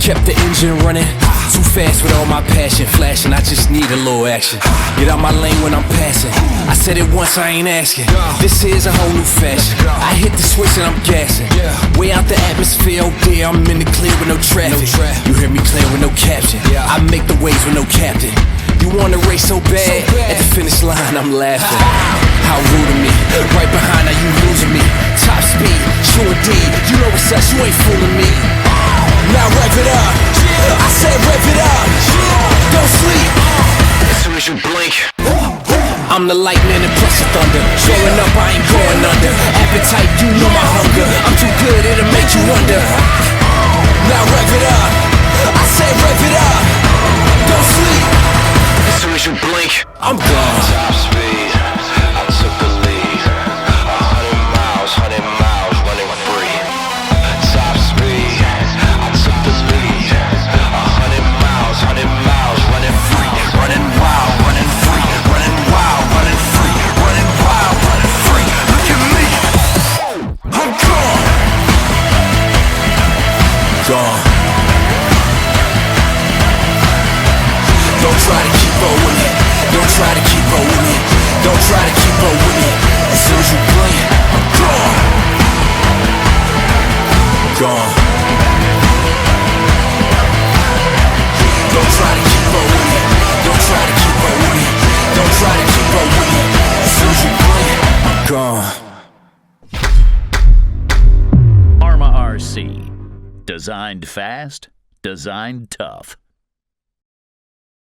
kept the engine running. Too fast with all my passion flashing, I just need a little action. Get out my lane when I'm passing. I said it once, I ain't asking. This is a whole new fashion. I hit the switch and I'm gassing. Way out the atmosphere, oh dear, I'm in the clear with no traffic. You hear me clear with no caption. I make the waves with no captain. You wanna race so bad, at the finish line I'm laughing. How rude of me, right behind, now you losing me. Top speed, sure indeed, you know what's up, you ain't fooling me. Now rev it up, I said rev it up. Don't sleep, as soon as you blink. I'm the lightning and plus the thunder. Showing up, I ain't going under. Appetite, you know my hunger. I'm too good, it'll make you wonder. Now rev it up, I said rev it up. Don't sleep, as soon as you blink, I'm gone. Top speed, I took the lead. 100 miles, running free. Top speed, I took the lead. 100 miles, running free. Running wild, running free. Running wild, running free. Running wild, running free. Look at me, I'm gone. Gone. Don't try to keep up with me. Don't try to keep up with me. Don't try to keep up with me. As soon as you blink, I'm gone. Gone. Don't try to keep up with me. Don't try to keep up with me. Don't try to keep up with me. As soon as you blink, I'm gone. ARRMA RC. Designed fast, designed tough.